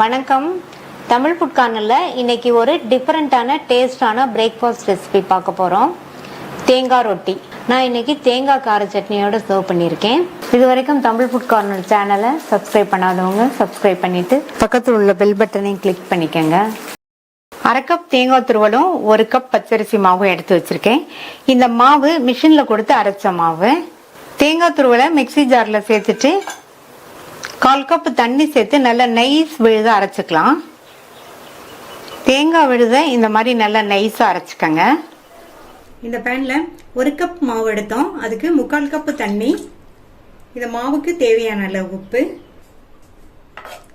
வணக்கம். தமிழ் ஃபுட் கார்னரில் இன்னைக்கு ஒரு டிஃப்ரெண்ட்டான டேஸ்டான பிரேக்ஃபாஸ்ட் ரெசிபி பார்க்க போகிறோம். தேங்காய் ரொட்டி. நான் இன்னைக்கு தேங்காய் கார சட்னியோட சர்வ் பண்ணியிருக்கேன். இது வரைக்கும் தமிழ் ஃபுட் கார்னர் சேனலை சப்ஸ்கிரைப் பண்ணாதவங்க சப்ஸ்கிரைப் பண்ணிட்டு பக்கத்தில் உள்ள பெல் பட்டனையும் கிளிக் பண்ணிக்கோங்க. அரை கப் தேங்காய் துருவலும் 1 கப் பச்சரிசி மாவும் எடுத்து வச்சிருக்கேன். இந்த மாவு மிஷினில் கொடுத்து அரைச்ச மாவு. தேங்காய் துருவலை மிக்சி ஜாரில் சேர்த்துட்டு 1/4 கப் தண்ணி சேர்த்து நல்லா நைஸ் விழுத அரைச்சிக்கலாம். தேங்காய் விழுத இந்த மாதிரி நல்லா நைஸாக அரைச்சிக்கங்க. இந்த பேனில் 1 கப் மாவு எடுத்தோம், அதுக்கு 3/4 கப் தண்ணி. இந்த மாவுக்கு தேவையான அளவு உப்பு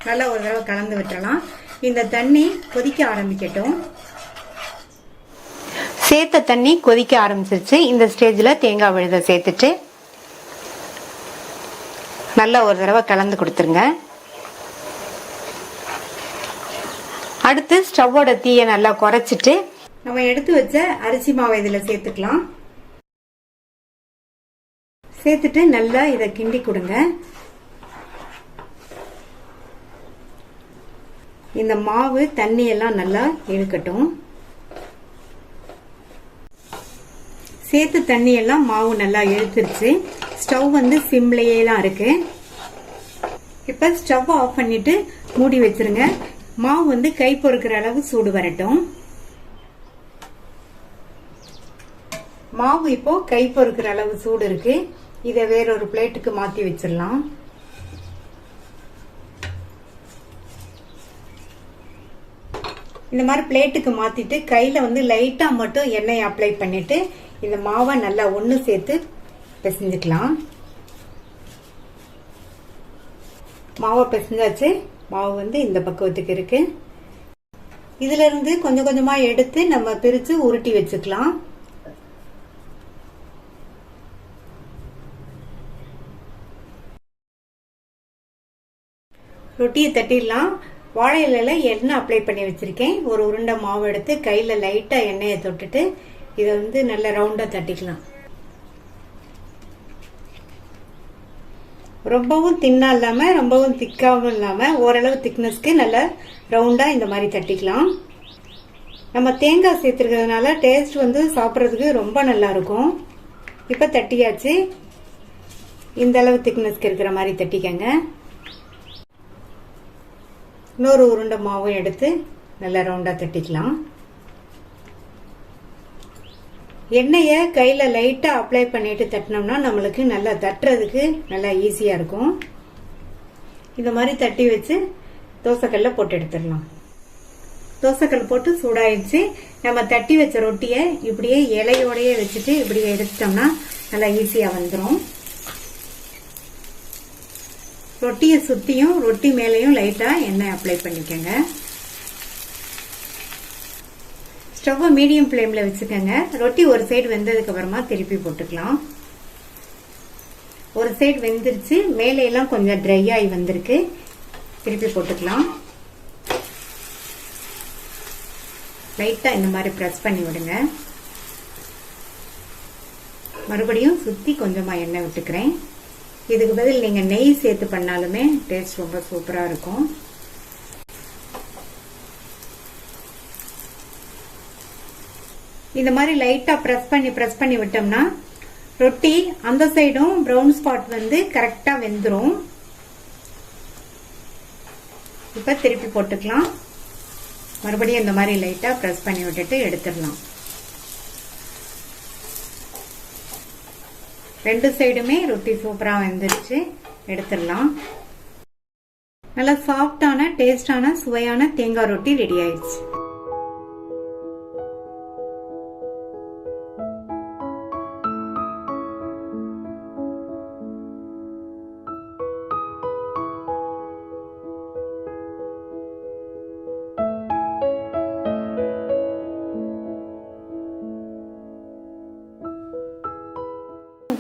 நல்லா ஒரு தடவை கலந்து விட்டுறலாம். இந்த தண்ணி கொதிக்க ஆரம்பிக்கட்டும். சேர்த்த தண்ணி கொதிக்க ஆரம்பிச்சிருச்சு. இந்த ஸ்டேஜில் தேங்காய் விழுத சேர்த்துட்டு நல்லா ஒரு தடவை கலந்து கொடுத்துருங்க. அடுத்து ஸ்டவ்வோட தீயை நல்லா குறைச்சிட்டு நம்ம எடுத்து வச்ச அரிசி மாவை இதில் சேர்த்துக்கலாம். சேர்த்துட்டு நல்லா இதை கிண்டி கொடுங்க. இந்த மாவு தண்ணி எல்லாம் நல்லா இழுக்கட்டும். சேர்த்து தண்ணி எல்லாம் மாவு நல்லா இழுத்துருச்சு. ஸ்டவ் வந்து சிம்லேயே தான் இருக்கு. இப்ப ஸ்டவ் ஆஃப் பண்ணிட்டு மூடி வச்சிருங்க. மாவு வந்து கை பொறுக்கிற அளவு சூடு வரட்டும். மாவு இப்போ கை பொறுக்கிற அளவு சூடு இருக்கு. இதை வேறொரு பிளேட்டுக்கு மாத்தி வச்சிடலாம். இந்த மாதிரி பிளேட்டுக்கு மாத்திட்டு கையில வந்து லைட்டா மட்டும் எண்ணெய் அப்ளை பண்ணிட்டு இந்த மாவை நல்லா ஒண்ணு சேர்த்து பிசைஞ்சுக்கலாம். மாவை பிசைஞ்சாச்சு. மாவு வந்து இந்த பக்குவத்துக்கு இருக்கு. இதுல இருந்து கொஞ்சம் கொஞ்சமா எடுத்து நம்ம பிரிச்சு உருட்டி வச்சுக்கலாம். ரொட்டியை தட்டிடலாம். வாழை இலையில எண்ணெய் அப்ளை பண்ணி வச்சிருக்கேன். ஒரு உருண்டை மாவு எடுத்து கையில லைட்டா எண்ணெயை தொட்டுட்டு இதை வந்து நல்ல ரவுண்டா தட்டிக்கலாம். ரொம்பவும் தின்னா இல்லாம ரொம்பவும் திக்காவும் இல்லாம ஓரளவு திக்னஸ்க்கு நல்ல ரவுண்டா இந்த மாதிரி தட்டிக்கலாம். நம்ம தேங்காய் சேர்த்துருக்கிறதுனால டேஸ்ட் வந்து சாப்பிட்றதுக்கு ரொம்ப நல்லா இருக்கும். இப்ப தட்டியாச்சு. இந்த அளவு திக்னஸ்க்கு இருக்கிற மாதிரி தட்டிக்கங்க. இன்னொரு உருண்டை மாவும் எடுத்து நல்லா ரவுண்டா தட்டிக்கலாம். எண்ணெயை கையில லைட்டா அப்ளை பண்ணிட்டு தட்டினோம்னா நம்மளுக்கு நல்லா தட்டுறதுக்கு நல்லா ஈஸியா இருக்கும். இந்த மாதிரி தட்டி வச்சு தோசைக்கல்ல போட்டு எடுத்துடலாம். தோசைக்கல் போட்டு சூடாயிடுச்சு. நம்ம தட்டி வச்ச ரொட்டியை இப்படியே இலையோடையே வச்சுட்டு இப்படியே எடுத்துட்டோம்னா நல்லா ஈஸியா வந்துடும். ரொட்டியை சுத்தியும் ரொட்டி மேலையும் லைட்டா எண்ணெய் அப்ளை பண்ணிக்கோங்க. ஸ்டவ் மீடியம் ஃப்ளேம்ல வச்சுக்கோங்க. ரொட்டி ஒரு சைடு வெந்ததுக்கு அப்புறமா திருப்பி போட்டுக்கலாம். ஒரு சைடு வெந்துருச்சு. மேலே எல்லாம் கொஞ்சம் ட்ரை ஆகி வந்திருக்கு. திருப்பி போட்டுக்கலாம். லைட்டா இந்த மாதிரி பிரஸ் பண்ணி விடுங்க. மறுபடியும் சுத்தி கொஞ்சமா எண்ணெய் விட்டுக்கிறேன். இதுக்கு பதில் நீங்க நெய் சேர்த்து பண்ணாலுமே டேஸ்ட் ரொம்ப சூப்பரா இருக்கும். இந்த மாதிரி லைட்டா பிரஸ் பண்ணி விட்டோம்னா ரொட்டி அந்த சைடும் பிரவுன் ஸ்பாட் வந்து கரெக்டா வெந்துரும். இப்ப திருப்பி போட்டுக்கலாம். மறுபடியும் இந்த மாதிரி லைட்டா பிரஸ் பண்ணி விட்டுட்டு எடுத்துடலாம். ரெண்டு சைடுமே ரொட்டி சூப்பரா வெந்துருச்சு. எடுத்துடலாம். நல்லா சாஃப்டான டேஸ்டான சுவையான தேங்காய் ரொட்டி ரெடி ஆயிடுச்சு.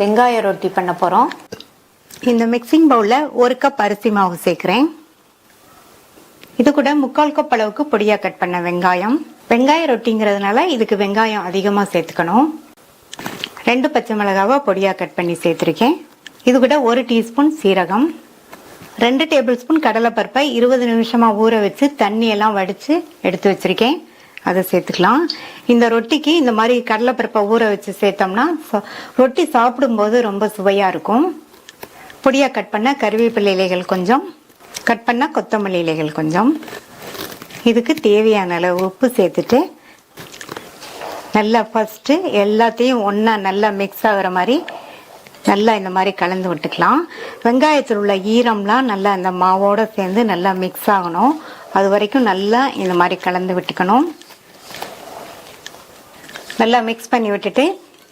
வெங்காய ரொட்டி பண்ண போறோம். இந்த மிக்சிங் பவுல்ல 1 கப் அரிசி மாவு சேர்க்கிறேன். இது கூட 3/4 கப் அளவுக்கு பொடியா கட் பண்ண வெங்காயம். வெங்காய ரொட்டிங்கிறதுனால இதுக்கு வெங்காயம் அதிகமா சேர்த்துக்கணும். 2 பச்சை மிளகாவை பொடியா கட் பண்ணி சேர்த்திருக்கேன். இது கூட 1 டீஸ்பூன் சீரகம், 2 டேபிள் ஸ்பூன் கடலைப்பருப்பை 20 நிமிஷமா ஊற வச்சு தண்ணியெல்லாம் வடித்து எடுத்து வச்சுருக்கேன். அதை சேர்த்துக்கலாம். இந்த ரொட்டிக்கு இந்த மாதிரி கடலைப்பருப்பை ஊற வச்சு சேர்த்தோம்னா ரொட்டி சாப்பிடும்போது ரொம்ப சுவையாக இருக்கும். பொடியாக கட் பண்ண கருவேப்பிலை இலைகள் கொஞ்சம், கட் பண்ண கொத்தமல்லி இலைகள் கொஞ்சம், இதுக்கு தேவையான அளவு உப்பு சேர்த்துட்டு நல்லா ஃபஸ்ட்டு எல்லாத்தையும் ஒன்றா நல்லா மிக்ஸ் ஆகிற மாதிரி நல்லா இந்த மாதிரி கலந்து விட்டுக்கலாம். வெங்காயத்தில் உள்ள ஈரம்லாம் நல்லா அந்த மாவோடு சேர்ந்து நல்லா மிக்ஸ் ஆகணும். அது வரைக்கும் நல்லா இந்த மாதிரி கலந்து விட்டுக்கணும். நல்லா மிக்ஸ் பண்ணி விட்டுட்டு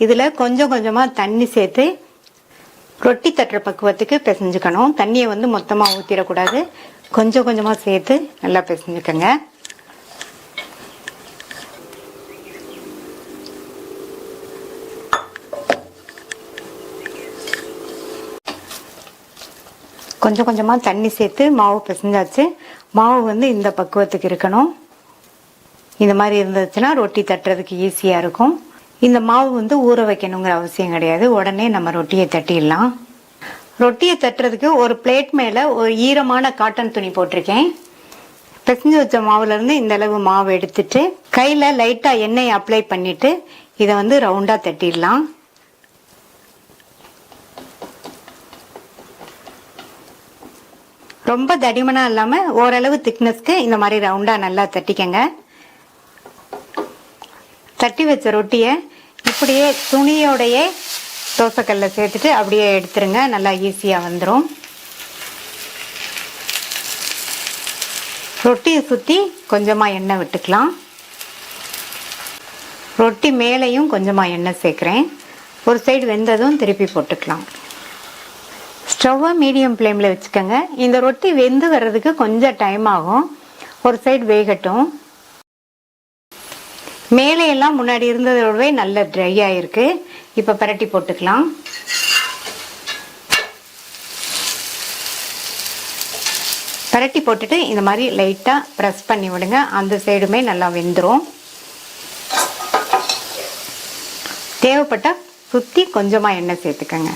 இதில் கொஞ்சம் கொஞ்சமாக தண்ணி சேர்த்து ரொட்டி தட்டுற பக்குவத்துக்கு பிசைஞ்சுக்கணும். தண்ணியை மொத்தமாக ஊற்றிடக்கூடாது, கொஞ்சம் கொஞ்சமாக சேர்த்து நல்லா பிசைஞ்சுக்கோங்க. கொஞ்சம் கொஞ்சமாக தண்ணி சேர்த்து மாவு பிசைஞ்சாச்சு. மாவு இந்த பக்குவத்துக்கு இருக்கணும். இந்த மாதிரி இருந்துச்சுன்னா ரொட்டி தட்டுறதுக்கு ஈஸியாக இருக்கும். இந்த மாவு ஊற வைக்கணுங்கிற அவசியம் கிடையாது, உடனே நம்ம ரொட்டியை தட்டிடலாம். ரொட்டியை தட்டுறதுக்கு ஒரு பிளேட் மேலே ஒரு ஈரமான காட்டன் துணி போட்டிருக்கேன். பிசைஞ்சு வச்ச மாவுலேருந்து இந்த அளவு மாவு எடுத்துட்டு கையில் லைட்டாக எண்ணெய் அப்ளை பண்ணிட்டு இதை ரவுண்டாக தட்டிடலாம். ரொம்ப தடிமனா இல்லாமல் ஓரளவு திக்னஸ்க்கு இந்த மாதிரி ரவுண்டாக நல்லா தட்டிக்கங்க. தட்டி வச்ச ரொட்டியை இப்படியே துணியோடையே தோசைக்கல்ல சேர்த்துட்டு அப்படியே எடுத்துருங்க. நல்லா ஈஸியாக வந்துடும். ரொட்டியை சுற்றி கொஞ்சமாக எண்ணெய் விட்டுக்கலாம். ரொட்டி மேலேயும் கொஞ்சமாக எண்ணெய் சேர்க்குறேன். ஒரு சைடு வெந்ததும் திருப்பி போட்டுக்கலாம். ஸ்டவ்வை மீடியம் ஃப்ளேமில் வச்சுக்கோங்க. இந்த ரொட்டி வெந்து வர்றதுக்கு கொஞ்சம் டைம் ஆகும். ஒரு சைடு வேகட்டும். மேலே எல்லாம் முன்னாடி இருந்ததோடவே நல்ல ட்ரை ஆகிருக்கு. இப்போ பரட்டி போட்டுக்கலாம். பரட்டி போட்டுட்டு இந்த மாதிரி லைட்டாக ப்ரெஸ் பண்ணி விடுங்க. அந்த சைடுமே நல்லா வெந்துடும். தேவைப்பட்டால் சுற்றி கொஞ்சமாக எண்ணெய் சேர்த்துக்கங்க.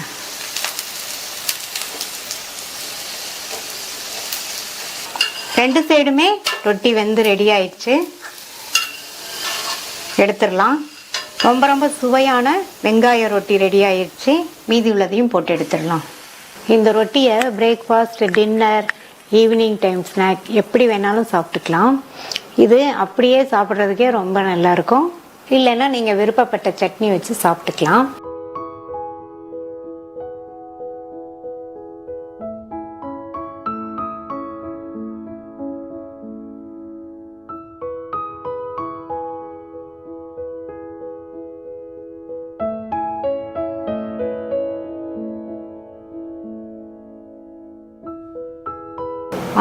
ரெண்டு சைடுமே ரொட்டி வெந்து ரெடி ஆயிடுச்சு. எடுத்துடலாம். ரொம்ப ரொம்ப சுவையான வெங்காய ரொட்டி ரெடி ஆயிடுச்சு. மீதி உள்ளதையும் போட்டு எடுத்துடலாம். இந்த ரொட்டியை breakfast, dinner, evening time snack எப்படி வேணாலும் சாப்பிட்டுக்கலாம். இது அப்படியே சாப்பிட்றதுக்கே ரொம்ப நல்லாயிருக்கும். இல்லைன்னா நீங்கள் விருப்பப்பட்ட சட்னி வச்சு சாப்பிட்டுக்கலாம்.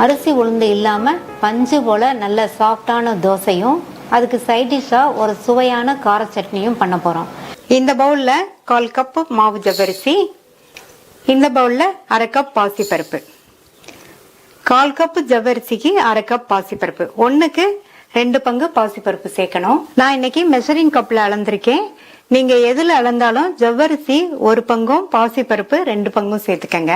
அரிசி உளுந்து இல்லாமல் பஞ்சு போல் நல்ல சாஃப்டான தோசையும் அதுக்கு சைட் டிஷ்ஷாக ஒரு சுவையான கார சட்னியும் பண்ண போகிறோம். இந்த பவுலில் 1/4 கப்பு மாவு ஜவ்வரிசி, இந்த பவுலில் 1/2 கப் பாசிப்பருப்பு. 1/4 கப்பு ஜவ்வரிசிக்கு 1/2 கப் பாசிப்பருப்பு. 1க்கு 2 பங்கு பாசிப்பருப்பு சேர்க்கணும். நான் இன்னைக்கு மெஷரிங் கப்பில் அளந்திருக்கேன். நீங்கள் எதில் அளந்தாலும் ஜவ்வரிசி 1 பங்கும் பாசிப்பருப்பு 2 பங்கும் சேர்த்துக்கங்க.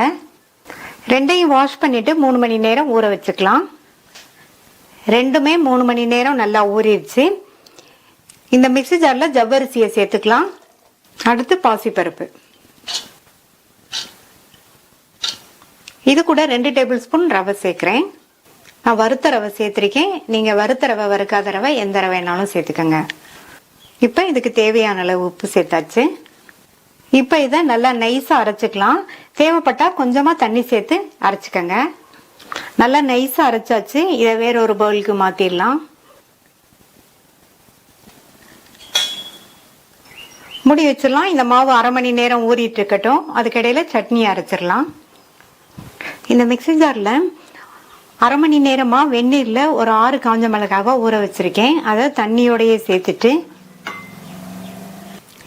ரெண்டையும் வாஷ் பண்ணிட்டு 3 மணி நேரம் ஊற வச்சுக்கலாம். ரெண்டுமே 3 மணி நேரம் நல்லா ஊறிடுச்சு. இந்த மிக்ஸி ஜாரில் ஜவ்வரிசியை சேர்த்துக்கலாம். அடுத்து பாசிப்பருப்பு. இது கூட 2 டேபிள் ஸ்பூன் ரவை சேர்க்குறேன். நான் வறுத்த ரவை சேர்த்துருக்கேன். நீங்கள் வறுத்த ரவை வறுக்காத ரவை எந்த ரவைனாலும் சேர்த்துக்கோங்க. இப்போ இதுக்கு தேவையான அளவு உப்பு சேர்த்தாச்சு. இப்போ இதை நல்லா நைஸாக அரைச்சிக்கலாம். தேவைப்பட்டா கொஞ்சமாக தண்ணி சேர்த்து அரைச்சிக்கங்க. நல்லா நைஸாக அரைச்சாச்சு. இதை வேற ஒரு பவுலுக்கு மாற்றிடலாம். மூடி வச்சிடலாம். இந்த மாவு 1/2 மணி நேரம் ஊறிட்டு இருக்கட்டும். அதுக்கிடையில சட்னி அரைச்சிடலாம். இந்த மிக்ஸி ஜாரில் 1/2 மணி நேரமாக வெந்நீரில் ஒரு 6 காஞ்ச மிளகாவை ஊற வச்சிருக்கேன். அதை தண்ணியோடையே சேர்த்துட்டு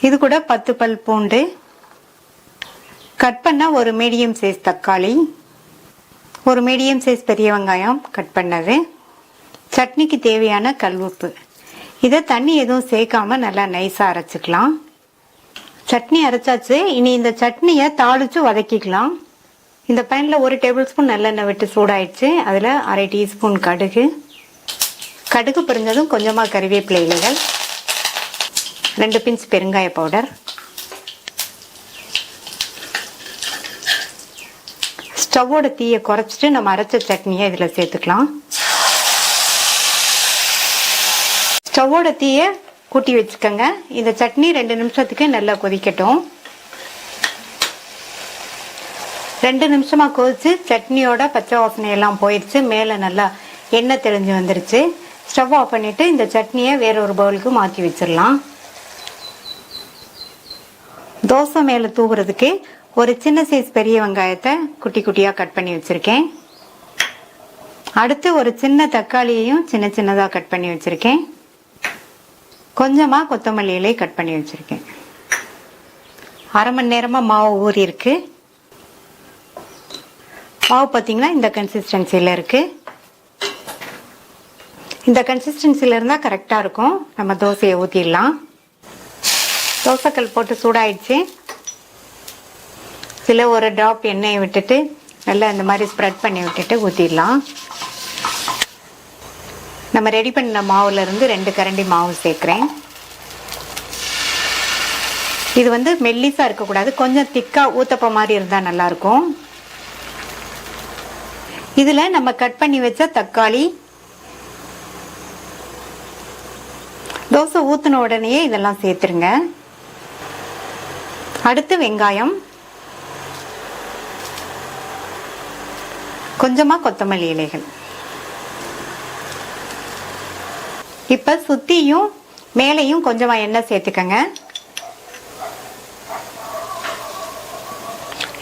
இது கூட 10 பல் பூண்டு, கட் பண்ண ஒரு மீடியம் சைஸ் தக்காளி, ஒரு மீடியம் சைஸ் பெரிய வெங்காயம் கட் பண்ணது, சட்னிக்கு தேவையான கல்லுப்பு. இதை தண்ணி எதுவும் சேர்க்காம நல்லா நைஸாக அரைச்சிக்கலாம். சட்னி அரைச்சாச்சு. இனி இந்த சட்னியை தாளித்து வதக்கிக்கலாம். இந்த பேனில் 1 டேபிள் ஸ்பூன் நல்லெண்ணெய் விட்டு சூடாயிடுச்சு. அதில் அரை டீஸ்பூன் கடுகு, கடுகு பொரிஞ்சதும் கொஞ்சமாக கறிவேப்பிலை இலைகள், 2 பிஞ்ச் பெருங்காய பவுடர், ஸ்டவ்வோட தீயை குறைச்சிட்டு நம்ம அரைச்ச சட்னியை இதில் சேர்த்துக்கலாம். ஸ்டவ்வோட தீயை கூட்டி வச்சுக்கோங்க. இந்த சட்னி 2 நிமிஷத்துக்கு நல்லா கொதிக்கட்டும். 2 நிமிஷமா கொதிச்சு சட்னியோட பச்சை வாசனை எல்லாம் போயிடுச்சு. மேலே நல்லா எண்ணெய் தெளிஞ்சு வந்துருச்சு. ஸ்டவ் ஆஃப் பண்ணிட்டு இந்த சட்னியை வேற ஒரு பவுலுக்கு மாற்றி வச்சிடலாம். தோசை மேலே தூவுறதுக்கு ஒரு சின்ன சைஸ் பெரிய வெங்காயத்தை குட்டி குட்டியாக கட் பண்ணி வச்சிருக்கேன். அடுத்து ஒரு சின்ன தக்காளியையும் சின்ன சின்னதாக கட் பண்ணி வச்சிருக்கேன். கொஞ்சமாக கொத்தமல்லி இலை கட் பண்ணி வச்சிருக்கேன். அரை மணி நேரமாக மாவு ஊறி இருக்கு. மாவு பார்த்தீங்கன்னா இந்த கன்சிஸ்டன்சியில் இருக்கு. இந்த கன்சிஸ்டன்சியில் இருந்தால் கரெக்டாக இருக்கும். நம்ம தோசையை ஊற்றிடலாம். தோசைக்கல் போட்டு சூடாயிடுச்சு. இதில் ஒரு ட்ராப் எண்ணெயை விட்டுட்டு நல்லா இந்த மாதிரி ஸ்ப்ரெட் பண்ணி விட்டுட்டு ஊற்றிடலாம். நம்ம ரெடி பண்ண மாவுல இருந்து 2 கரண்டி மாவு சேர்க்கிறேன். இது வந்து மெல்லிசா இருக்கக்கூடாது, கொஞ்சம் திக்கா ஊத்தப்ப மாதிரி இருந்தா நல்லா இருக்கும். இதுல நம்ம கட் பண்ணி வச்ச தக்காளி, தோசை ஊத்துன உடனே இதெல்லாம் சேர்த்துருங்க. அடுத்து வெங்காயம், கொஞ்சமா கொத்தமல்லி இலைகள். இப்ப சுத்தியும் மேலையும் கொஞ்சமா எண்ணெய் சேர்த்துக்கங்க.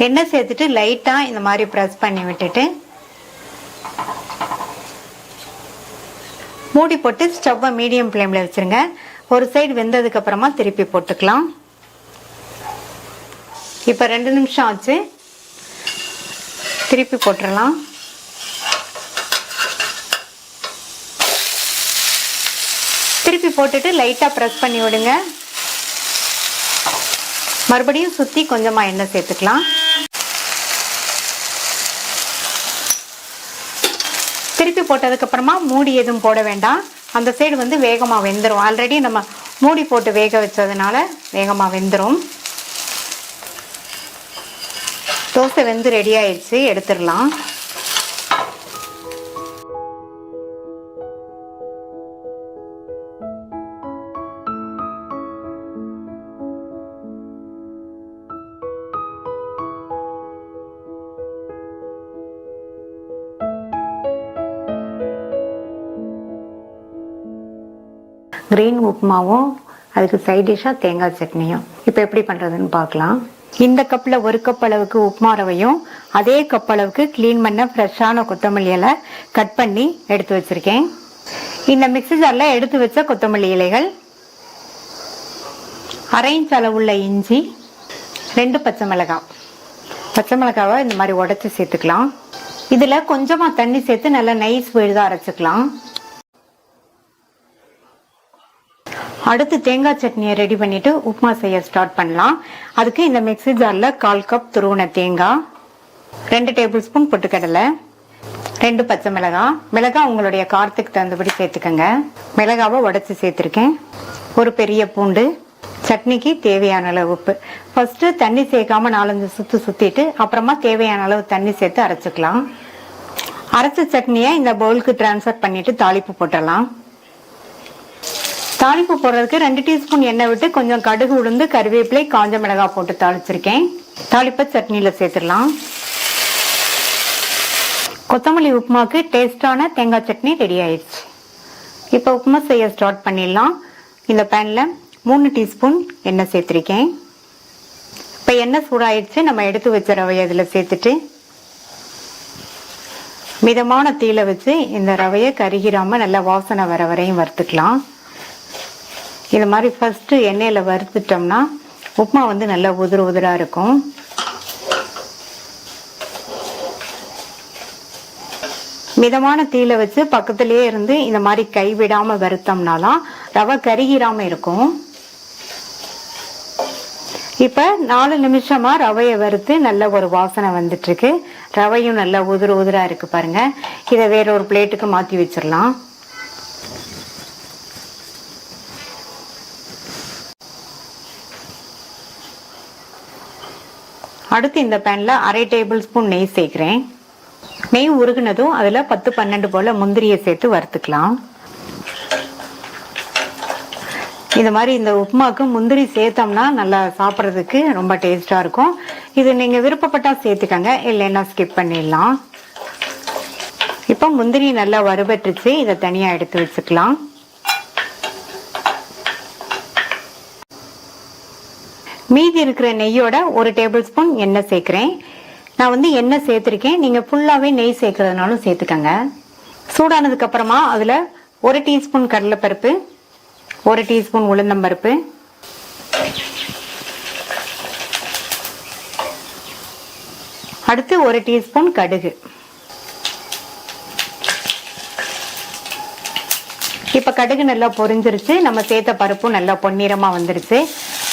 எண்ணெய் சேர்த்துட்டு லைட்டா இந்த மாதிரி பிரஸ் பண்ணி விட்டுட்டு மூடி போட்டு ஸ்டவ்வை மீடியம் ஃப்ளேம்ல வச்சிருங்க. ஒரு சைடு வெந்ததுக்கு அப்புறமா திருப்பி போட்டுக்கலாம். இப்ப 2 நிமிஷம் ஆச்சு. திருப்பி போட்டுடலாம். திருப்பி போட்டுட்டு லைட்டா பிரஸ் பண்ணி விடுங்க. மறுபடியும் சுத்தி கொஞ்சமா எண்ணெய் சேர்த்துக்கலாம். திருப்பி போட்டதுக்கு அப்புறமா மூடி எதுவும் போட வேண்டாம். அந்த சைடு வந்து வேகமா வெந்துடும். ஆல்ரெடி நம்ம மூடி போட்டு வேக வச்சதுனால வேகமா வெந்துடும். தோசை வெந்து ரெடி ஆயிடுச்சு. எடுத்துடலாம். கிரீன் உப்புமாவும் அதுக்கு சைட் டிஷ்ஷா தேங்காய் சட்னியும் இப்போ எப்படி பண்றதுன்னு பார்க்கலாம். இந்த கப்ல 1 கப் அளவுக்கு உப்புமா ரவையும் அதே கப் அளவுக்கு கிளீன் பண்ண ஃப்ரெஷ்ஷான கொத்தமல்லி இலை கட் பண்ணி எடுத்து வச்சிருக்கேன். இந்த மிக்ஸி ஜார்ல எடுத்து வச்ச கொத்தமல்லி இலைகள், 1/2 இன்ச் அளவுள்ள இஞ்சி, 2 பச்சை மிளகாய். பச்சை மிளகாவை இந்த மாதிரி உடைச்சு சேர்த்துக்கலாம். இதுல கொஞ்சமா தண்ணி சேர்த்து நல்லா நைஸ் விழுதா அரைச்சுக்கலாம். அடுத்து தேங்காய் சட்னியை ரெடி பண்ணிட்டு உப்புமா செய்ய ஸ்டார்ட் பண்ணலாம். அதுக்கு இந்த மிக்ஸி ஜார்ல 1/4 கப் துருவன தேங்காய், 2 டேபிள் ஸ்பூன் பொட்டுக்கடலை, 2 பச்சை மிளகாய். மிளகாய் உங்களுடைய காரத்துக்கு தகுந்தபடி சேர்த்துக்கங்க. மிளகாவை உடைச்சு சேர்த்திருக்கேன். ஒரு பெரிய பூண்டு, சட்னிக்கு தேவையான அளவு உப்பு. ஃபர்ஸ்ட் தண்ணி சேர்க்காம 4-5 சுத்து சுத்திட்டு அப்புறமா தேவையான அளவு தண்ணி சேர்த்து அரைச்சுக்கலாம். அரைச்ச சட்னியை இந்த பவுலுக்கு டிரான்ஸ்ஃபர் பண்ணிட்டு தாளிப்பு போட்டலாம். தாளிப்பு போடுறதுக்கு 2 டீஸ்பூன் எண்ணெய் விட்டு கொஞ்சம் கடுகு, உளுந்து, கறிவேப்பிலை, காஞ்ச மிளகாய் போட்டு தாளிச்சிருக்கேன். தாளிப்பை சட்னியில சேர்த்துடலாம். கொத்தமல்லி உப்புமாக்கு டேஸ்டான தேங்காய் சட்னி ரெடி ஆயிடுச்சு. இப்போ உப்புமா செய்ய ஸ்டார்ட் பண்ணிடலாம். இந்த பேன்ல 3 டீஸ்பூன் எண்ணெய் சேர்த்திருக்கேன். இப்போ எண்ணெய் சூடாயிடுச்சு. நம்ம எடுத்து வச்ச ரவையை இதில் சேர்த்துட்டு மிதமான தீயில வச்சு இந்த ரவையை கருகிராம நல்லா வாசனை வர வரையும் வறுத்துக்கலாம். இது மாதிரி ஃபர்ஸ்ட் எண்ணெயில வறுத்துட்டோம்னா உப்புமா வந்து நல்லா உதிர உதிரா இருக்கும். மிதமான தீயில வச்சு பக்கத்திலேயே இருந்து இந்த மாதிரி கைவிடாம வறுத்தோம்னாலாம் ரவை கருகிராம இருக்கும். இப்ப 4 நிமிஷமா ரவையை வறுத்து நல்ல ஒரு வாசனை வந்துட்டு இருக்கு. ரவையும் நல்லா உதிரா இருக்கு பாருங்க. இதை வேற ஒரு பிளேட்டுக்கு மாத்தி வச்சிடலாம். அடுத்து இந்த பேன்ல 1/2 டேபிள் ஸ்பூன் நெய் சேர்க்கிறேன். நெய் உருகுனதும் அதுல 10-12 போல முந்திரியை சேர்த்து வறுத்துக்கலாம். இந்த மாதிரி இந்த உப்புமாக்கு முந்திரி சேர்த்தோம்னா நல்லா சாப்பிட்றதுக்கு ரொம்ப டேஸ்டா இருக்கும். இது நீங்க விருப்பப்பட்டா சேர்த்துக்கங்க, இல்லைன்னா ஸ்கிப் பண்ணிடலாம். இப்ப முந்திரி நல்லா வறுபட்டுச்சு. இதை தனியா எடுத்து வச்சுக்கலாம். மீதி இருக்கிற நெய்யோட 1 டேபிள் ஸ்பூன் எண்ணெய் சேர்க்கிறேன். நான் எண்ணெய் சேர்த்திருக்கேன். நீங்க ஃபுல்லாவே நெய் சேர்க்கறதுனாலும் சேர்த்துக்கங்க. சூடானதுக்கு அப்புறமா அதுல 1 டீஸ்பூன் கடலைப்பருப்பு, 1 டீஸ்பூன் உளுந்தம்பருப்பு, அடுத்து 1 டீஸ்பூன் கடுகு. இப்ப கடுகு நல்லா பொரிஞ்சிருச்சு. நம்ம சேர்த்த பருப்பும் நல்லா பொன்னிறமா வந்துருச்சு.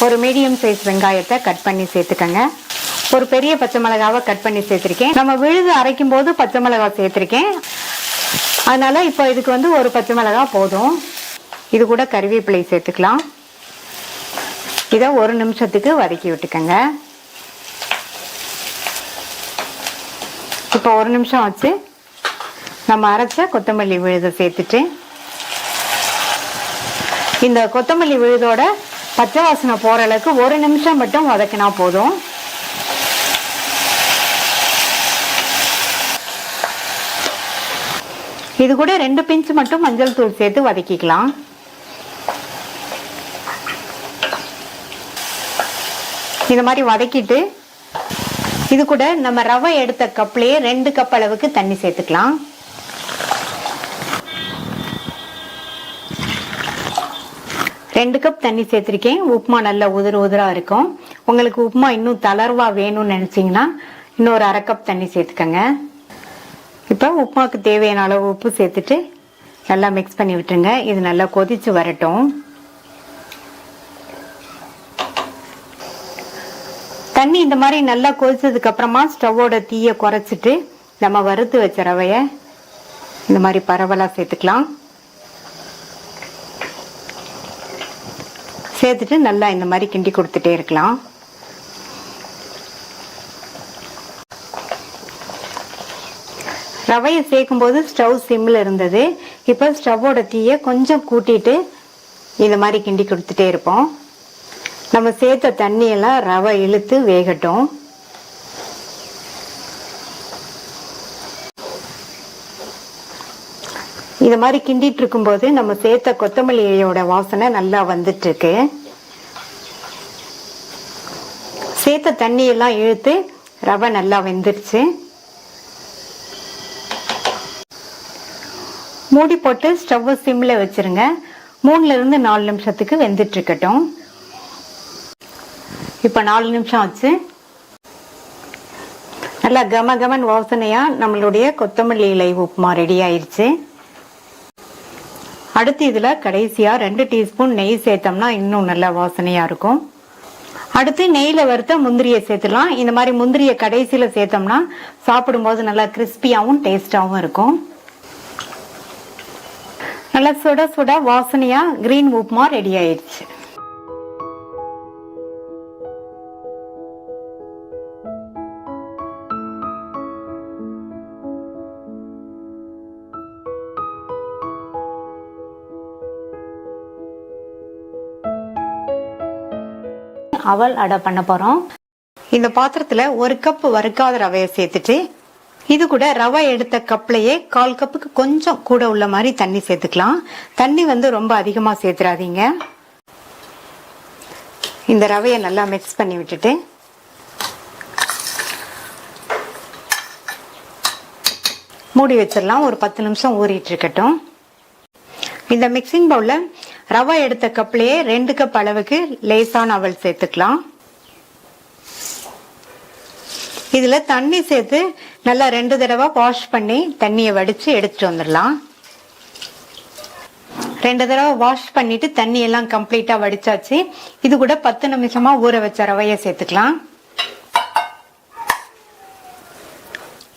ஒரு மீடியம் சைஸ் வெங்காயத்தை கட் பண்ணி சேர்த்துக்கங்க. ஒரு பெரிய பச்சை மிளகாவை கட் பண்ணி சேர்த்திருக்கேன். நம்ம விழுது அரைக்கும் போது பச்சை மிளகாய் சேர்த்திருக்கேன். அதனால இப்போ இதுக்கு ஒரு பச்சை மிளகாய் போதும். இது கூட கறிவேப்பிலை சேர்த்துக்கலாம். இதை 1 நிமிஷத்துக்கு வதக்கி விட்டுக்கங்க. இப்போ 1 நிமிஷம் ஆச்சு. நம்ம அரைச்ச கொத்தமல்லி விழுதை சேர்த்துட்டு இந்த கொத்தமல்லி விழுதோட பச்சை வாசனை போற அளவுக்கு 1 நிமிஷம் மட்டும் வதக்கினா போதும். இது கூட 2 பிஞ்ச் மட்டும் மஞ்சள் தூள் சேர்த்து வதக்கிக்கலாம். இந்த மாதிரி வதக்கிட்டு இது கூட நம்ம ரவை எடுத்த கப்லயே 2 கப் அளவுக்கு தண்ணி சேர்த்துக்கலாம். ரெண்டு கப் தண்ணி சேர்த்திருக்கேன். உப்புமா நல்லா உதிரா இருக்கும். உங்களுக்கு உப்புமா இன்னும் தளர்வா வேணும்னு நினைச்சீங்கன்னா இன்னொரு 1/2 கப் தண்ணி சேர்த்துக்கங்க. இப்ப உப்புமாக்கு தேவையான அளவு உப்பு சேர்த்துட்டு நல்லா மிக்ஸ் பண்ணி விட்டுருங்க. இது நல்லா கொதிச்சு வரட்டும். தண்ணி இந்த மாதிரி நல்லா கொதிச்சதுக்கு அப்புறமா ஸ்டவ்வோட தீய குறைச்சிட்டு நம்ம வறுத்து வச்ச ரவைய இந்த மாதிரி பரவலா சேர்த்துக்கலாம். சேர்த்துட்டு நல்லா இந்த மாதிரி கிண்டி கொடுத்துட்டே இருக்கலாம். ரவையை சேர்க்கும் போது ஸ்டவ் சிம்ல இருந்தது. இப்ப ஸ்டவ்வோட தீய கொஞ்சம் கூட்டிட்டு இந்த மாதிரி கிண்டி கொடுத்துட்டே இருப்போம். நம்ம சேர்த்த தண்ணியெல்லாம் ரவை இழுத்து வேகட்டும். இது மாதிரி கிண்டிட்டு இருக்கும் போது நம்ம சேர்த்த கொத்தமல்லியோட வாசனை நல்லா வந்துட்டு இருக்கு. சேர்த்த தண்ணி எல்லாம் இழுத்து ரவை நல்லா வெந்துருச்சு. மூடி போட்டு ஸ்டவ் சிம்ல வச்சிருங்க. 3 இருந்து 4 நிமிஷத்துக்கு வெந்துட்டு இருக்கட்டும். இப்ப 4 நிமிஷம் ஆச்சு. நல்லா கமகமன் வாசனையா நம்மளுடைய கொத்தமல்லி இலை உப்புமா ரெடி ஆயிருச்சு. அடுத்து இதுல கடைசியா 2 டீஸ்பூன் நெய் சேர்த்தோம்னா இன்னும் நல்லா வாசனையா இருக்கும். அடுத்து நெய்ல வறுத்த முந்திரியை சேர்த்துலாம். இந்த மாதிரி முந்திரியை கடைசியில சேர்த்தோம்னா சாப்பிடும் போது நல்லா கிறிஸ்பியாவும் டேஸ்டாவும் இருக்கும். நல்லா சுட சுட வாசனையா கிரீன் உப்புமா ரெடி ஆயிடுச்சு. அவல் அடை பண்ண போறோம். இந்த பாத்திரத்துல 1 கப் வறுக்காத ரவையை சேர்த்துட்டு இது கூட ரவை எடுத்த கப்லயே 1/4 கப்புக்கு கொஞ்சம் கூட உள்ள மாதிரி தண்ணி சேர்த்துக்கலாம். தண்ணி ரொம்ப அதிகமா சேர்த்துறாதீங்க. இந்த ரவையை நல்லா மிக்ஸ் பண்ணி விட்டுட்டு மூடி வச்சிடலாம். ஒரு 10 நிமிஷம் ஊறிட்டு இருக்கட்டும். இந்த மிக்சிங் பவுல்ல ரவை எடுத்த கப்லயே 2 கப் அளவுக்கு லேசான அவல் சேர்த்துக்கலாம். இதுல தண்ணி சேர்த்து நல்லா 2 தடவை வாஷ் பண்ணி தண்ணியை வடிச்சு எடுத்துட்டு வந்துடலாம். 2 தடவை வாஷ் பண்ணிட்டு தண்ணி எல்லாம் கம்ப்ளீட்டா வடிச்சாச்சு. இது கூட 10 நிமிஷமா ஊற வச்ச ரவையை சேர்த்துக்கலாம்.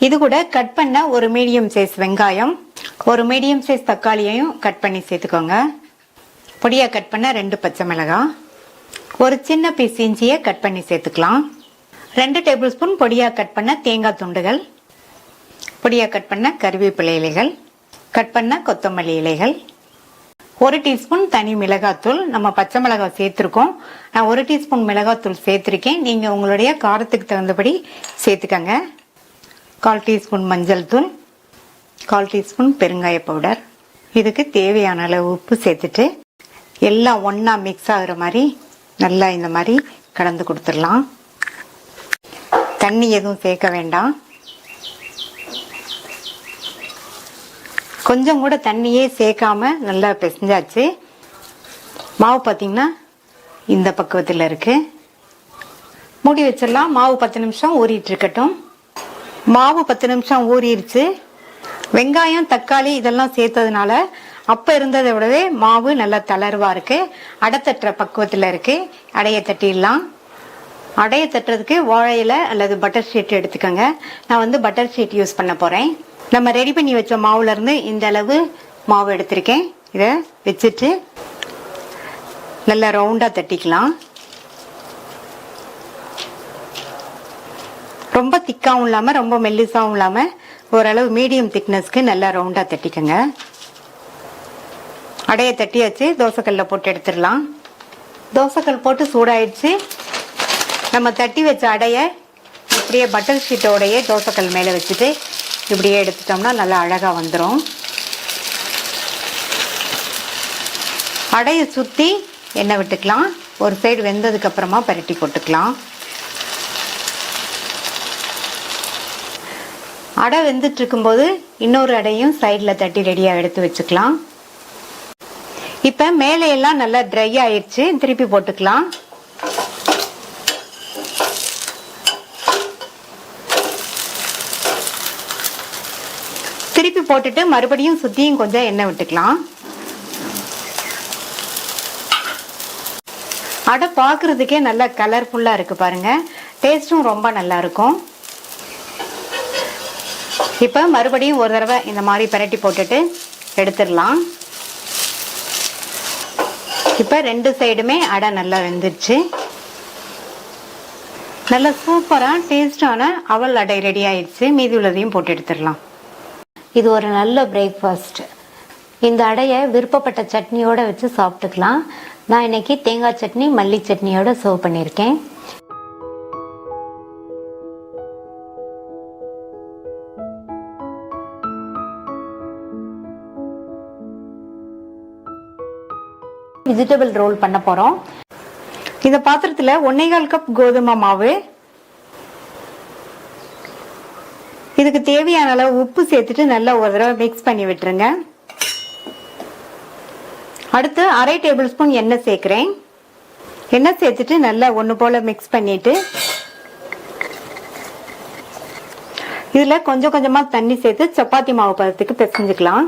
இது கூட கட் பண்ண ஒரு மீடியம் சைஸ் வெங்காயம், ஒரு மீடியம் சைஸ் தக்காளியையும் கட் பண்ணி சேர்த்துக்கோங்க. பொடியா கட் பண்ண 2 பச்சை மிளகாய், ஒரு சின்ன பீஸ் இஞ்சியை கட் பண்ணி சேர்த்துக்கலாம். 2 டேபிள் ஸ்பூன் பொடியா கட் பண்ண தேங்காய் துண்டுகள், பொடியா கட் பண்ண கறிவேப்பிலை இலைகள், கட் பண்ண கொத்தமல்லி இலைகள், 1 டீஸ்பூன் தனி மிளகாத்தூள். நம்ம பச்சை மிளகாய் சேர்த்திருக்கோம். நான் 1 டீஸ்பூன் மிளகாத்தூள் சேர்த்திருக்கேன். நீங்க உங்களுடைய காரத்துக்கு தகுந்தபடி சேர்த்துக்கங்க. 1/4 டீஸ்பூன் மஞ்சள் தூள், 1/4 டீஸ்பூன் பெருங்காய பவுடர். இதுக்கு தேவையான அளவு உப்பு சேர்த்துட்டு எல்லாம் ஒன்னா மிக்ஸ் ஆகுற மாதிரி நல்லா இந்த மாதிரி கலந்து கொடுத்துடலாம். தண்ணி எதுவும் சேர்க்க வேண்டாம். கொஞ்சம் கூட தண்ணியே சேர்க்காம நல்லா பிசைஞ்சாச்சு. மாவு பார்த்தீங்கன்னா இந்த பக்குவத்தில் இருக்கு. மூடி வச்சிடலாம். மாவு 10 நிமிஷம் ஊறிட்டு இருக்கட்டும். மாவு 10 நிமிஷம் ஊறிடுச்சு. வெங்காயம் தக்காளி இதெல்லாம் சேர்த்ததுனால அப்ப இருந்ததை விடவே மாவு நல்லா தளர்வா இருக்கு. அடை தட்டுற பக்குவத்துல இருக்கு. அடைய தட்டிடலாம். அடைய தட்டுறதுக்கு வாழை இலை அல்லது பட்டர் ஷீட் எடுத்துக்கோங்க. நான் பட்டர் ஷீட் யூஸ் பண்ண போறேன். நம்ம ரெடி பண்ணி வச்ச மாவுல இருந்து இந்த அளவு மாவு எடுத்திருக்கேன். இதை வச்சுட்டு நல்லா ரவுண்டா தட்டிக்கலாம். ரொம்ப திக்காவும் இல்லாம ரொம்ப மெல்லிசாவும் இல்லாம ஓரளவு மீடியம் திக்னஸ்க்கு நல்லா ரவுண்டா தட்டிக்கங்க. அடைய தட்டியாச்சு. தோசைக்கல்ல போட்டு எடுத்துடலாம். தோசைக்கல் போட்டு சூடாயிடுச்சு. நம்ம தட்டி வச்ச அடைய இப்படியே பட்டர் ஷீட்டோடையே தோசைக்கல் மேல வச்சுட்டு இப்படியே எடுத்துட்டோம்னா நல்லா அழகா வந்துடும். அடைய சுத்தி எண்ணெய் விட்டுக்கலாம். ஒரு சைடு வெந்ததுக்கு அப்புறமா பரட்டி போட்டுக்கலாம். அடை வெந்துட்டு இருக்கும்போது இன்னொரு அடையும் சைட்ல தட்டி ரெடியா எடுத்து வச்சுக்கலாம். இப்ப மேலே எல்லாம் நல்லா ட்ரை ஆயிடுச்சு. திருப்பி போட்டுக்கலாம். திருப்பி போட்டுட்டு மறுபடியும் சுத்தியும் கொஞ்சம் எண்ணெய் விட்டுக்கலாம். அடை பாக்குறதுக்கே நல்லா கலர்ஃபுல்லா இருக்கு பாருங்க. டேஸ்டும் ரொம்ப நல்லா இருக்கும். இப்ப மறுபடியும் ஒரு தடவை இந்த மாதிரி பரட்டி போட்டுட்டு எடுத்துடலாம். இப்ப 2 சைடுமே அடை நல்லா வெந்துருச்சு. நல்ல சூப்பரா டேஸ்டான அவல் அடை ரெடி ஆயிடுச்சு. மீதி உள்ளதையும் போட்டு எடுத்துடலாம். இது ஒரு நல்ல பிரேக்ஃபாஸ்ட். இந்த அடையை விருப்பப்பட்ட சட்னியோட வச்சு சாப்பிட்டுக்கலாம். நான் இன்னைக்கு தேங்காய் சட்னி மல்லி சட்னியோட சர்வ் பண்ணியிருக்கேன். வெஜிடபிள் ரோல் பண்ண போறோம். இந்த பாத்திரத்துல 1/4 கப் கோதுமை மாவு, இதுக்கு தேவையான அளவு உப்பு சேர்த்துட்டு நல்லா ஒரு தடவை மிக்ஸ் பண்ணி விட்டுருங்க. அடுத்து 1/2 டேபிள் ஸ்பூன் எண்ணெய் சேர்க்கிறேன். எண்ணெய் சேர்த்துட்டு நல்லா ஒன்று போல மிக்ஸ் பண்ணிட்டு இதுல கொஞ்சம் கொஞ்சமா தண்ணி சேர்த்து சப்பாத்தி மாவு பதத்துக்கு பிசைஞ்சுக்கலாம்.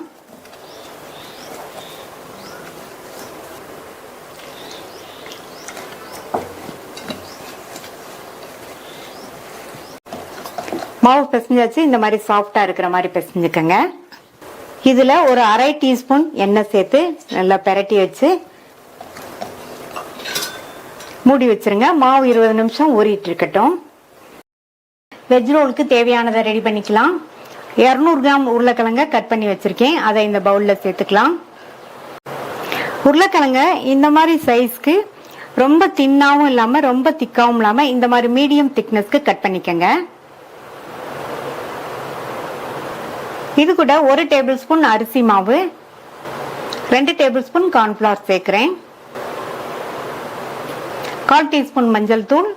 மாவு பிசைஞ்சாச்சு. இந்த மாதிரி சாஃப்டா இருக்கிற மாதிரி பிசைஞ்சுக்கங்க. இதுல ஒரு 1/2 டீஸ்பூன் எண்ணெய் சேர்த்து நல்லா பெரட்டி வச்சு மூடி வச்சிருங்க. மாவு 20 நிமிஷம் ஊறிட்டு இருக்கட்டும். வெஜ் ரோலுக்கு தேவையானதை ரெடி பண்ணிக்கலாம். 200 கிராம் உருளைக்கிழங்க கட் பண்ணி வச்சிருக்கேன். அதை இந்த பவுல்ல சேர்த்துக்கலாம். உருளைக்கிழங்க இந்த மாதிரி சைஸ்க்கு ரொம்ப தின்னாவும் இல்லாம ரொம்ப திக்காவும் இல்லாம இந்த மாதிரி மீடியம் திக்னஸ்க்கு கட் பண்ணிக்கங்க. இது கூட 1 டேபிள் ஸ்பூன் அரிசி மாவு, 2 டேபிள் ஸ்பூன் கார்ன்ஃபிளவர் சேர்க்கிறேன். 1/4 டீஸ்பூன் மஞ்சள் தூள்,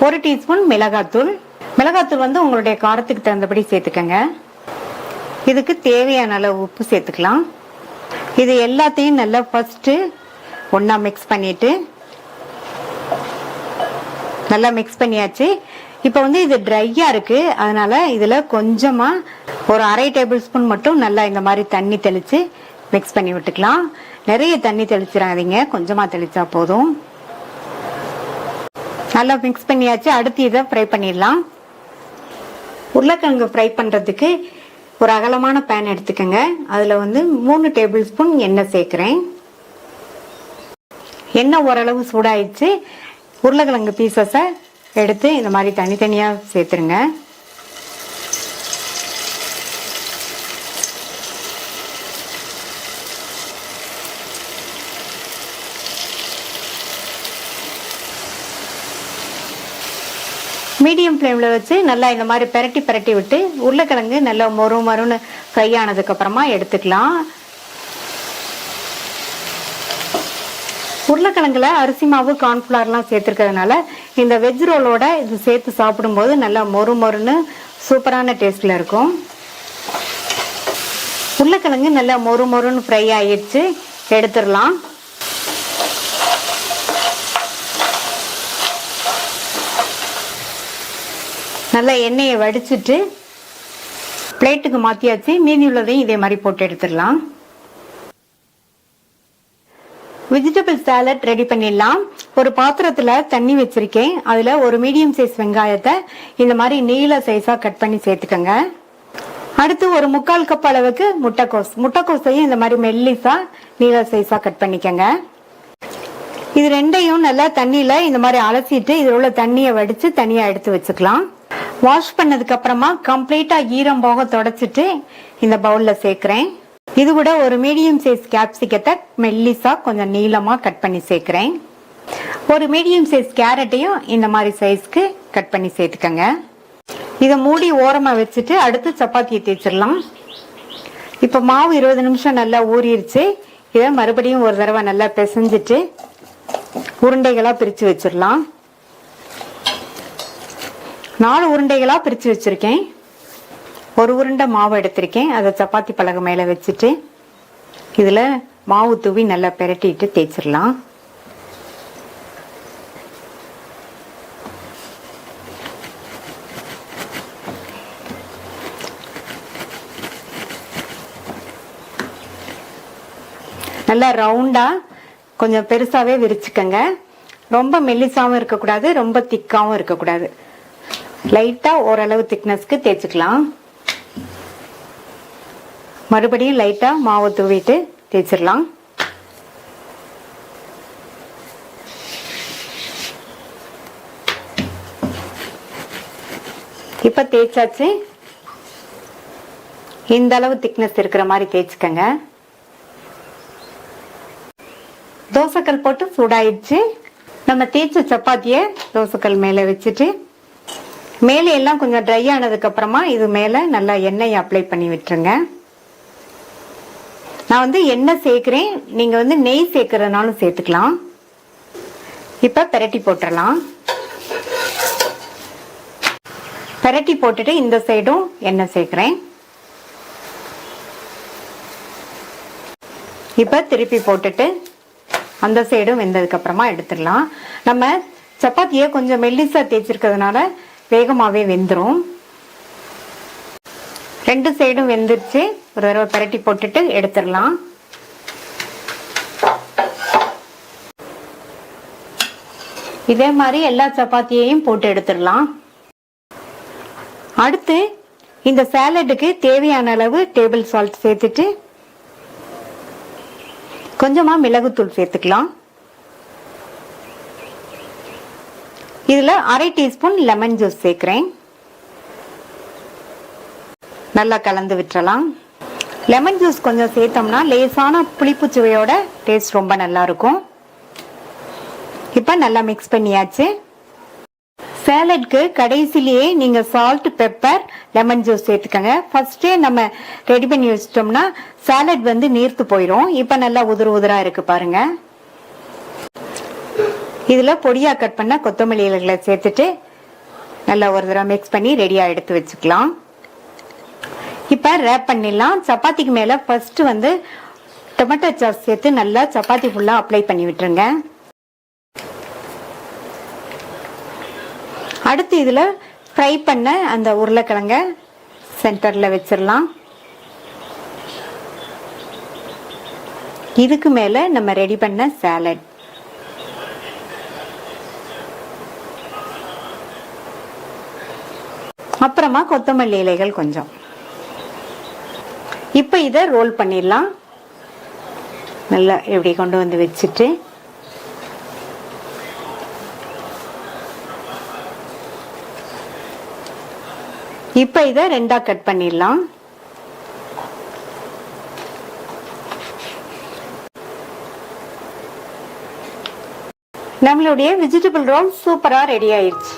1 டீஸ்பூன் மிளகாத்தூள். மிளகாத்தூள் உங்களுடைய காரத்துக்கு தகுந்தபடி சேர்த்துக்கங்க. இதுக்கு தேவையான அளவு உப்பு சேர்த்துக்கலாம். இது எல்லாத்தையும் நல்லா ஃபர்ஸ்ட் ஒன்னா மிக்ஸ் பண்ணிட்டு நல்லா மிக்ஸ் பண்ணியாச்சு. இப்போ இது ட்ரையா இருக்கு. அதனால இதுல கொஞ்சமா ஒரு 1/2 டேபிள் ஸ்பூன் மட்டும் நல்லா இந்த மாதிரி தண்ணி தெளிச்சு மிக்ஸ் பண்ணி விட்டுக்கலாம். நிறைய தண்ணி தெளிச்சிடாதீங்க, கொஞ்சமா தெளிச்சா போதும். நல்லா மிக்ஸ் பண்ணியாச்சு. அடுத்து இதை ஃப்ரை பண்ணிடலாம். உருளைக்கிழங்கு ஃப்ரை பண்றதுக்கு ஒரு அகலமான பேன் எடுத்துக்கோங்க. அதுல 3 டேபிள் ஸ்பூன் எண்ணெய் சேர்க்கிறேன். எண்ணெய் ஓரளவு சூடாயிடுச்சு. உருளைக்கிழங்கு பீசஸை எடுத்து இந்த மாதிரி தனித்தனியா சேர்த்துருங்க. மீடியம் ஃப்ளேம்ல வச்சு நல்லா இந்த மாதிரி பெரட்டி விட்டு உருளைக்கிழங்கு நல்லா மொறுன்னு ஃப்ரை ஆனதுக்கு அப்புறமா எடுத்துக்கலாம். உருளைக்கிழங்குல அரிசி மாவு கார்ன்ஃபிளவர்லாம் சேர்த்துருக்கிறதுனால இந்த வெஜ் ரோலோட இது சேர்த்து சாப்பிடும்போது நல்லா மொறுன்னு சூப்பரான டேஸ்ட்ல இருக்கும். உருளைக்கிழங்கு நல்லா மொறுன்னு ஃப்ரை ஆயிடுச்சு, எடுத்துடலாம். நல்லா எண்ணெயை வடிச்சிட்டு பிளேட்டுக்கு மாத்தியாச்சு. மீதி உள்ளதையும் இதே மாதிரி போட்டு எடுத்துடலாம். வெஜிடபிள் சாலட் ரெடி பண்ணிடலாம். ஒரு பாத்திரத்துல தண்ணி வச்சிருக்கேன். அதுல ஒரு மீடியம் சைஸ் வெங்காயத்தை இந்த மாதிரி நீல சைஸா கட் பண்ணி சேர்த்துக்கங்க. அடுத்து ஒரு 3/4 கப் அளவுக்கு முட்டைக்கோஸையும் இந்த மாதிரி மெல்லிசா நீல சைஸா கட் பண்ணிக்கங்க. இது ரெண்டையும் நல்லா தண்ணியில இந்த மாதிரி அலசிட்டு இதுல உள்ள தண்ணியை வடிச்சு தனியா எடுத்து வச்சுக்கலாம். வாஷ் பண்ணதுக்கு அப்புறமா கம்ப்ளீட்டா ஈரம் போக தொடச்சிட்டு இந்த பவுல்ல சேர்க்கிறேன். இது கூட ஒரு மீடியம் சைஸ் கேப்சிகத்தை மெல்லிசா கொஞ்சம் நீளமா கட் பண்ணி சேர்க்கிறேன். ஒரு மீடியம் சைஸ் கேரட்டையும் இந்த மாதிரி சைஸ்க்கு கட் பண்ணி சேர்த்துக்கங்க. இதை மூடி ஓரமா வச்சுட்டு அடுத்து சப்பாத்தியை தேய்ச்சிடலாம். இப்ப மாவு 20 நிமிஷம் நல்லா ஊறிடுச்சு. இதை மறுபடியும் ஒரு தடவை நல்லா பிசைஞ்சிட்டு உருண்டைகளா பிரிச்சு வச்சிடலாம். 4 உருண்டைகளா பிரிச்சு வச்சிருக்கேன். ஒரு உருண்டை மாவு எடுத்திருக்கேன். அதை சப்பாத்தி பலகை மேல வச்சுட்டு இதுல மாவு தூவி நல்லா பெரட்டிட்டு தேய்ச்சிடலாம். நல்லா ரவுண்டா கொஞ்சம் பெருசாவே விரிச்சுக்கங்க. ரொம்ப மெல்லிசாவும் இருக்கக்கூடாது, ரொம்ப திக்காவும் இருக்கக்கூடாது. லைட்டா ஓரளவு திக்னஸ்க்கு தேய்ச்சிக்கலாம். மறுபடியும் லைட்டா மாவு தூவிட்டு தேய்ச்சிடலாம். இப்ப தேய்ச்சாச்சு. இந்த அளவு திக்னஸ் இருக்கிற மாதிரி தேய்ச்சிக்கங்க. தோசைக்கல் போட்டு சூடாயிடுச்சு. நம்ம தேய்ச்ச சப்பாத்திய தோசைக்கல் மேல வச்சுட்டு மேலே எல்லாம் கொஞ்சம் ட்ரை ஆனதுக்கு அப்புறமா இது மேல நல்லா எண்ணெய் அப்ளை பண்ணி விட்டுருங்க. நான் எண்ணெய் சேர்க்கிறேன், நீங்க நெய் சேர்க்கறதுனாலும் சேர்த்துக்கலாம். இப்ப பெரட்டி போட்டுடலாம். பெரட்டி போட்டுட்டு இந்த சைடும் எண்ணெய் சேர்க்கிறேன். இப்ப திருப்பி போட்டுட்டு அந்த சைடும் வெந்ததுக்கு அப்புறமா எடுத்துடலாம். நம்ம சப்பாத்தியை கொஞ்சம் மெல்லிசா தேய்ச்சிருக்கிறதுனால வேகமாவே வெந்துரும். 2 சைடும் வெந்துருச்சு. ஒரு தடவை பெரட்டி போட்டுட்டு எடுத்துடலாம். இதே மாதிரி எல்லா சப்பாத்தியையும் போட்டு எடுத்துடலாம். அடுத்து இந்த சாலடுக்கு தேவையான அளவு டேபிள் சால்ட் சேர்த்துட்டு கொஞ்சமா மிளகுத்தூள் சேர்த்துக்கலாம். இதுல 1/2 டீஸ்பூன் லெமன் ஜூஸ் சேர்க்கிறேன். நல்லா கலந்து விட்டுறலாம். லெமன் ஜூஸ் கொஞ்சம் சேர்த்தோம்னா லேசான புளிப்பு சுவையோட டேஸ்ட் ரொம்ப நல்லா இருக்கும். இப்ப நல்லா மிக்ஸ் பண்ணியாச்சு. சாலட்க்கு கடைசிலேயே நீங்க சால்ட், பெப்பர், லெமன் ஜூஸ் சேர்த்துக்கங்க. ஃபர்ஸ்டே நம்ம ரெடி பண்ணி வச்சிட்டோம்னா சாலட் நீர்த்து போயிடும். இப்ப நல்லா உதிரா இருக்கு பாருங்க. இதுல பொடியா கட் பண்ண கொத்தமல்லி இலைகளை சேர்த்துட்டு நல்லா ஒரு தடவை மிக்ஸ் பண்ணி ரெடியா எடுத்து வச்சுக்கலாம். இப்ப ரேப் பண்ணிடலாம். சப்பாத்திக்கு மேல ஃபர்ஸ்ட் டொமேட்டோ சாஸ் சேர்த்து நல்லா சப்பாத்தி ஃபுல்லா அப்ளை பண்ணி விட்டுருங்க. அடுத்து இதுல ஃப்ரை பண்ண அந்த உருளைக்கிழங்க சென்டர்ல வச்சிடலாம். இதுக்கு மேல நம்ம ரெடி பண்ண சாலட், அப்புறமா கொத்தமல்லி இலைகள் கொஞ்சம். இப்ப இத ரோல் பண்ணிடலாம். நல்லா இப்படி கொண்டு வந்து வச்சுட்டு இப்ப இத ரெண்டா கட் பண்ணிடலாம். நம்மளுடைய வெஜிடபிள் ரோல் சூப்பரா ரெடி ஆயிடுச்சு.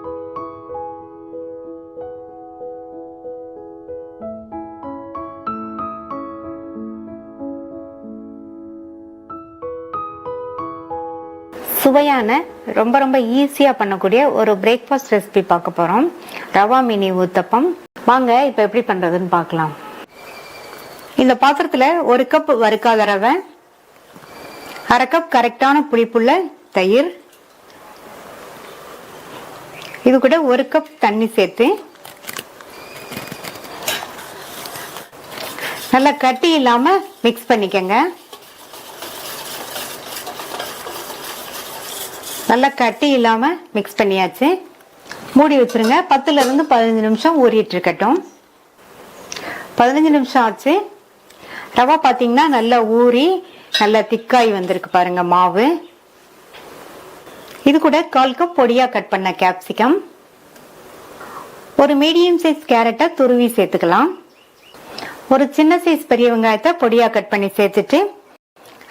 சுவையான ரொம்ப ரொம்ப ஈஸியா பண்ணக்கூடிய ஒரு பிரேக்ஃபாஸ்ட் ரெசிபி பார்க்க போறோம். ரவா மினி ஊத்தப்பம். வாங்க இப்ப எப்படி பண்றதுன்னு பார்க்கலாம். இந்த பாத்திரத்துல 1 கப் வறுக்காத ரவை, 1/2 கப் கரெக்டான புளிப்புள்ள தயிர், இது கூட 1 கப் தண்ணி சேர்த்து நல்லா கட்டி இல்லாம மிக்ஸ் பண்ணிக்கங்க. நல்லா கட்டி இல்லாம மிக்ஸ் பண்ணியாச்சு. மூடி வச்சிருங்க. 10ல இருந்து 15 நிமிஷம் ஊறிட்டு இருக்கட்டும். 15 நிமிஷம் ஆச்சு. ரவா பாத்தீங்கன்னா நல்லா ஊறி நல்லா திக்காய் வந்திருக்கு பாருங்க மாவு. இது கூட 1/4 கப் பொடியா கட் பண்ண கேப்சிகம், ஒரு மீடியம் சைஸ் கேரட்டை துருவி சேர்த்துக்கலாம். ஒரு சின்ன சைஸ் பெரிய வெங்காயத்தை பொடியா கட் பண்ணி சேர்த்துட்டு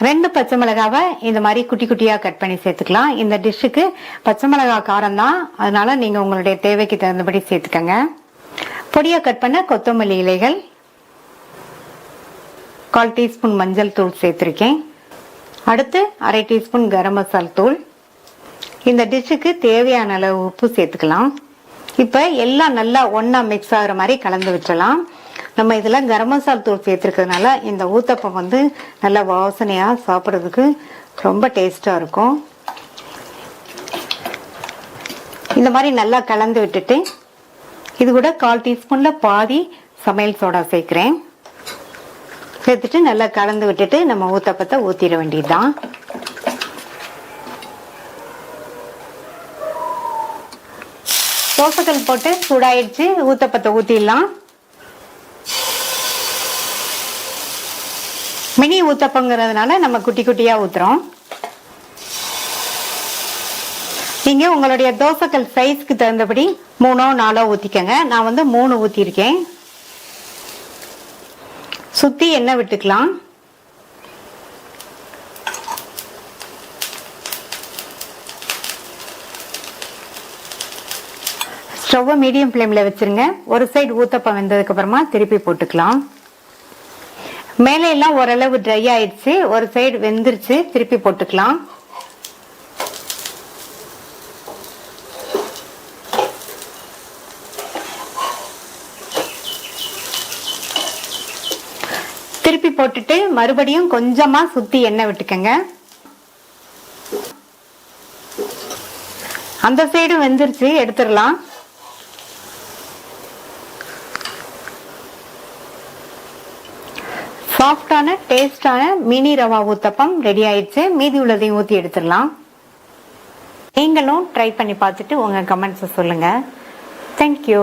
2 பச்சை மிளகாவை இந்த மாதிரி குட்டி குட்டியா கட் பண்ணி சேர்த்துக்கலாம். இந்த டிஷ்ஷுக்கு பச்சை மிளகா காரம் தான், அதனால நீங்க உங்களுடைய தேவைக்கு தகுந்தபடி சேர்த்துக்கங்க. பொடியா கட் பண்ண கொத்தமல்லி இலைகள், 1/4 டீஸ்பூன் மஞ்சள் தூள் சேர்த்திருக்கேன். அடுத்து 1/2 டீஸ்பூன் கரம் மசாலா தூள். இந்த டிஷ்ஷுக்கு தேவையான அளவு உப்பு சேர்த்துக்கலாம். இப்ப எல்லாம் நல்லா ஒன்னா மிக்ஸ் ஆகுற மாதிரி கலந்து விட்டுறலாம். நம்ம இதுல கரம் மசாலா தூள் சேர்த்திருக்கிறதுனால இந்த ஊத்தப்பம் வந்து நல்லா வாசனையா சாப்பிட்றதுக்கு ரொம்ப டேஸ்டா இருக்கும். இந்த மாதிரி நல்லா கலந்து விட்டுட்டு இது கூட 1/4 டீஸ்பூன்ல பாதி சமையல் சோடா சேர்க்கிறேன். சேர்த்துட்டு நல்லா கலந்து விட்டுட்டு நம்ம ஊத்தப்பத்தை ஊத்திட வேண்டியதுதான். தோசைக்கல் போட்டு சூடாயிடுச்சு. ஊத்தப்பத்தை ஊத்திடலாம். மினி ஊத்தப்பங்கிறதுனால நம்ம குட்டி குட்டியா ஊத்துறோம். நீங்க உங்களுடைய தோசைக்கல் சைஸ்க்கு தகுந்தபடி 3 4 ஊத்திக்கங்க. நான் வந்து 3 ஊத்திருக்கேன். சுத்தி எண்ணெய் விட்டுக்கலாம். ஸ்டவ் மீடியம் ஃப்ளேம்ல வச்சிருங்க. ஒரு சைடு ஊத்தப்பம் வெந்ததுக்கு அப்புறமா திருப்பி போட்டுக்கலாம். மேலே எல்லாம் ஓரளவு ட்ரை ஆயிடுச்சு. ஒரு சைடு வெந்துருச்சு. திருப்பி போட்டுக்கலாம். திருப்பி போட்டுட்டு மறுபடியும் கொஞ்சமா சுத்தி எண்ணெய் விட்டுக்கங்க. அந்த சைடு வெந்துருச்சு, எடுத்துடலாம். சாஃப்டான டேஸ்டான மினி ரவா ஊத்தப்பம் ரெடி ஆயிடுச்சு. மீதி உள்ளதையும் ஊத்தி எடுத்துடலாம். நீங்களும் ட்ரை பண்ணி பார்த்துட்டு உங்க கமெண்ட்ஸ் சொல்லுங்க. தேங்க்யூ.